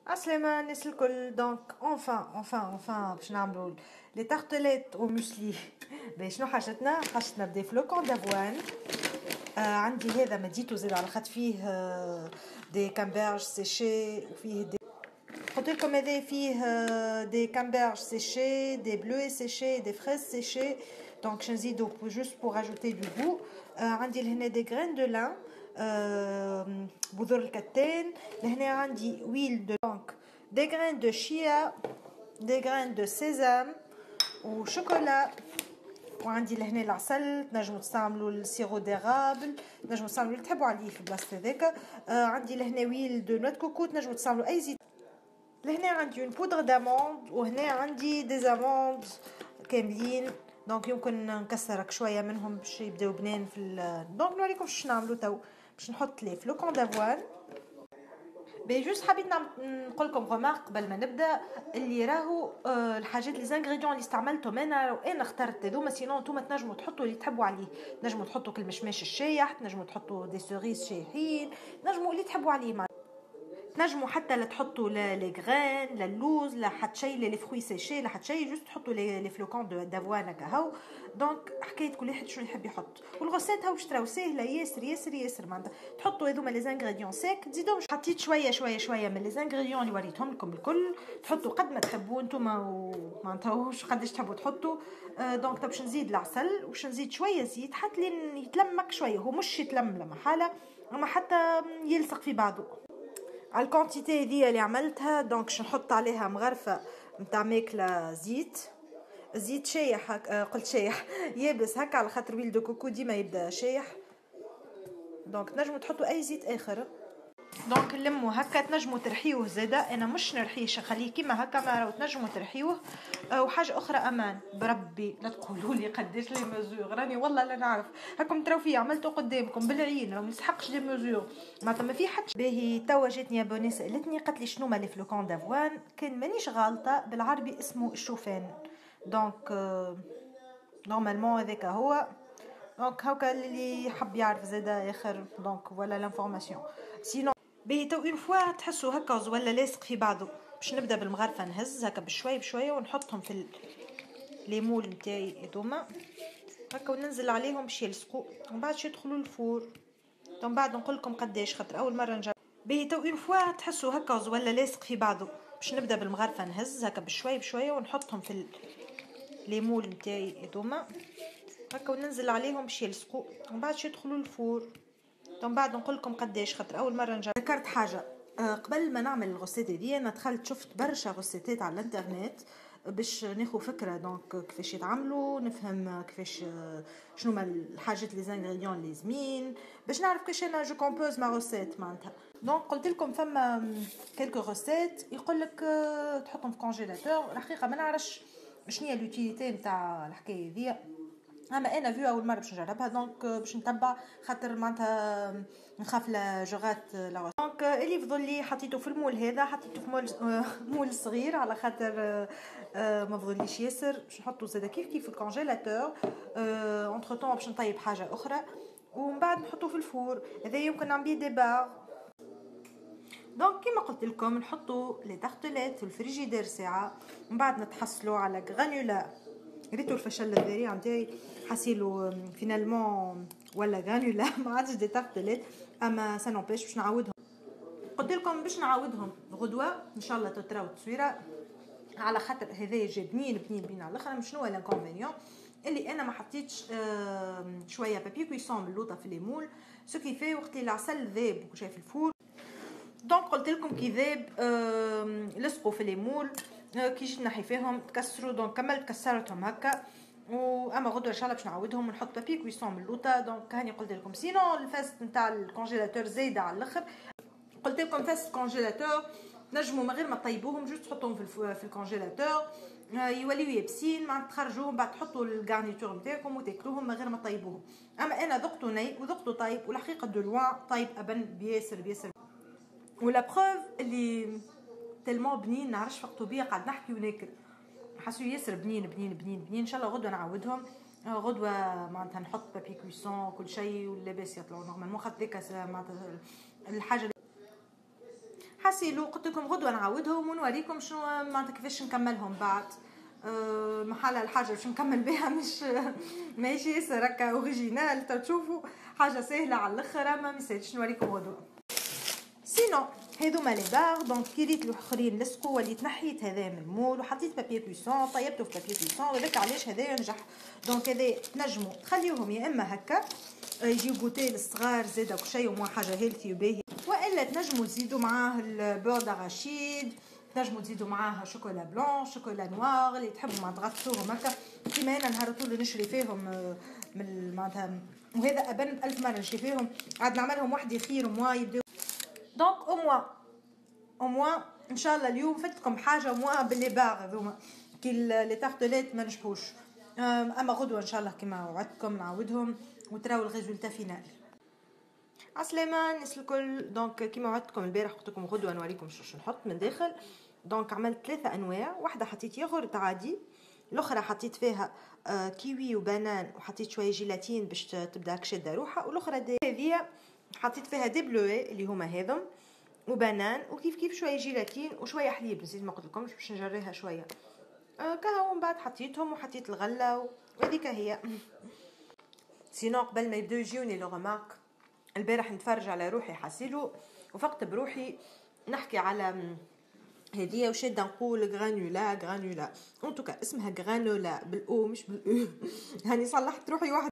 عسلامة الناس الكل. دونك enfin باش نعملو لي تارتليت او موسلي. باش شنو حاجتنا بدي فلوكون دافوان. عندي هذا مديتو زيد على خاطر فيه دي كامبرج سيشي وفيه دي قلت لكم هذا فيه دي كامبرج سيشي دي بلوي سيشي دي فريز سيشي. دونك باش نزيدو جوست بور اجوتي دو غو. عندي لهنا دي غرين دو لان بذور الكتان. لهنا عندي ويل دو دونك دي غرين دو شيا دي غرين دو سيزام وشوكولا. وعندي لهنا العسل تنجموا تستعملوا السيرو ديرابل تنجموا تستعملوا اللي تحبوا عليه في بلاصه هذاك. عندي لهنا ويل دو نوت كوكو تنجموا تستعملوا اي زيت. لهنا عندي اون بودر داموند وهنا عندي دي زاموند كاملين. دونك يمكن نكسرك شويه منهم باش يبداو بنان في دونك نوريكم شنو نعملوا تو. باش نحط لي فلوكون دافوان. بي جوست حبيت نقول لكم رمارك قبل ما نبدا اللي راهو الحاجات لي زانغريديون اللي استعملتهم انا اخترت هذوما. سينون نتوما تنجموا تحطوا اللي تحبوا عليه. تنجموا تحطوا كل مشماش الشايح تنجموا تحطوا دي سوريس شايحين تنجموا اللي تحبوا عليه. تنجموا حتى لا تحطوا لي غرين لا اللوز لا حتى شيء لي فروي سيشي لا حتى شيء جوست تحطوا لي فلوكون دافوان هكا. دونك حكايه كل واحد شنو يحب يحط. والغوسيت هاو شراو ساهله ياسر معناتها. تحطوا هذوما لي زانغريديون سيك تزيدوا. حطيت شويه من لي زانغريديون اللي وريتهم لكم الكل. تحطوا قد ما تحبوا نتوما ومعناتها واش قداش تحبوا تحطوا. دونك باش نزيد العسل وباش نزيد شويه زيت حتى لين يتلمك شويه. هو مش يتلم حاله اما حتى يلصق في بعضه. على الكونتيتي هذه اللي عملتها دونك باش نحط عليها مغرفه نتاع ماكله زيت شايح. قلت شايح يابس هكا على خاطر ويل دو كوكو ديما يبدا شايح. دونك تنجموا تحطوا اي زيت اخر. دونك نلموا هكا تنجموا ترحيوه زاده. انا مش نرحيش خليه كيما هكا ما راهو تنجموا ترحيوه. وحاجه اخرى امان بربي لا تقولوا لي قداش لي مزور راني والله لا نعرف. هاكم تراو فيه عملته قدامكم بالعين راه ما يسحقش لي مزور معناتها ما في حد. باهي توا جاتني ابوني سالتني قالت لي شنو ما لي فلوكون دافوان. كان مانيش غالطه بالعربي اسمه الشوفان. دونك نورمالمون هذاك هو. دونك هاكا اللي حب يعرف زاده اخر. دونك فوالا لانفورماسيون. سينو باهي تو اون فوا تحسوا هكا ولا لاصق في بعضه. باش نبدا بالمغرفه نهز هكا بشويه ونحطهم في لي مول نتاعي هذوما هكا وننزل عليهم باش يلصقوا ومن بعد يدخلوا الفور. ومن بعد نقول لكم قداش خاطر اول مره نجرب. باهي تو اون فوا تحسوا هكا ولا لاصق في بعضه. باش نبدا بالمغرفه نهز هكا بشويه ونحطهم في لي مول نتاعي هذوما هكا وننزل عليهم باش يلصقوا ومن بعد يدخلوا الفور. ومن بعد نقول لكم قداش خاطر اول مره نجرب. ذكرت حاجه قبل ما نعمل الغوسيت هذه انا دخلت شفت برشا غوسيتات على الانترنت باش ناخذ فكره دونك كيفاش يتعاملوا نفهم كيفاش شنو ما الحاجات لي زانغريديون لازمين باش نعرف كيفاش انا جو كومبوز ما غوسيت معناتها. دونك قلت لكم فما كلكو غوسيت يقول لك تحطهم في كونجيلاتور. الحقيقه ما نعرفش شنو هي اليوتيليتي نتاع الحكايه هذه اما انا فيو اول مره باش نجربها. دونك باش نتبع خاطر معناتها نخاف لا جوغات لا. دونك اللي يفضل لي حطيته في المول هذا حطيته في مول صغير على خاطر ما فضليش ياسر. باش نحطو زاده كيف في الكونجيلاتور. اونتر طون باش نطيب حاجه اخرى ومن بعد نحطو في الفور. هذا يمكن نعمل دي بار. دونك كيما قلت لكم نحطو لي تارتليت في الفريجيدير ساعه ومن بعد نتحصلوا على غرانولا. ريتو الفشل الذريع نتاعي حسيلو فينالمون ولا غانولا ما عادش دي تارتليت اما سانوبيش باش نعاودهم. قلت لكم باش نعاودهم غدوه ان شاء الله تراو التصويره على خاطر هذا جا بنين على الاخر. شنو هو الانكونفينيون اللي انا ما حطيتش شويه بابي كويسون من اللوطه في ليمول سو كيفي وقت اللي العسل ذاب وجا في الفور. دونك قلت لكم كي ذاب لصقوا في ليمول كي جيت نحي فيهم تكسروا. دونك كملت كسرتهم هكا واما غدوه ان شاء الله باش نعاودهم ونحط بابي كويسون من اللوطه. دونك هاني قلت لكم سينون الفاست نتاع الكونجيلاتور زايده على الاخر. قلت لكم فاست الكونجيلاتور نجموا من غير ما طيبوهم جوست تحطوهم في الكونجيلاتور يوليو يابسين ما تخرجوهم بعد تحطوا الغارنيتور نتاعكم وتاكلوهم من غير ما طيبوهم. اما انا ذقته ني وذقته طيب والحقيقه دو لوان طيب ابن بياسر. ولا بروف اللي تلمو بنين نعرفش وقتو بيا قاعد نحكي وناكل حاسو ياسر بنين ان شاء الله غدوه نعاودهم. غدوه معناتها نحط بابي كويسون كل شيء واللباس يطلعوا نورمالمون خاطر ديك معناتها الحاجه حسيلو قلت لكم غدوه نعاودهم ونوريكم شنو معناتها كيفاش نكملهم بعد. محل الحاجه باش نكمل بها مش ماشي ياسر هكا اوريجينال، تشوفوا حاجه سهله على الاخر، ما مسيتش نوريكم غدوه. سينو هذوما لي باغ. دونك كي ريت الاخرين لصقوا وليت نحيت هذا من المول وحطيت بابي بويسون، طيبته في بابي بويسون، وذاك علاش هذا ينجح. دونك هذا تنجموا تخليوهم يا اما هكا يجيو بوتي للصغار زاده كل شيء وما حاجه هيلثي وباهي، والا تنجموا تزيدوا معاه البور داراشيد، تنجموا تزيدوا معاها شوكولا بلون، شوكولا نوار، اللي تحبوا ما تغطسوهم هكا كيما انا نهار طول نشري فيهم من معناتها. وهذا ابن 1000 مره نشري فيهم، عاد نعملهم وحدي خير وموا يبداو. دونك او موا ان شاء الله اليوم فتكم حاجه موا باللي باغ هذوما كي لي تارتليت ما نجحوش. اما غدوه ان شاء الله كما وعدتكم نعاودهم وتراو الريزولتا فينال. عسلامة الناس الكل. دونك كيما وعدتكم البارح قلت لكم غدوه نوريكم شو نحط من داخل. دونك عملت 3 انواع، واحده حطيت ياغورت عادي، الاخرى حطيت فيها كيوي وبنان وحطيت شويه جيلاتين باش تبدا كشده روحها، والاخرى هذه حطيت فيها دي بلوي اللي هما هذم وبنان وكيف كيف شويه جيلاتين وشويه حليب، نسيت ما قلت لكمش باش نجريها شويه كهو. من بعد حطيتهم وحطيت الغله وهذيك هي. سينو قبل ما يبداو يجيوني لو غماق البارح نتفرج على روحي حاسيلو وفقت بروحي نحكي على هذه وشاده نقول غرانولا انتوكا اسمها غرانولا بالاو مش بالاو. هاني صلحت روحي واحد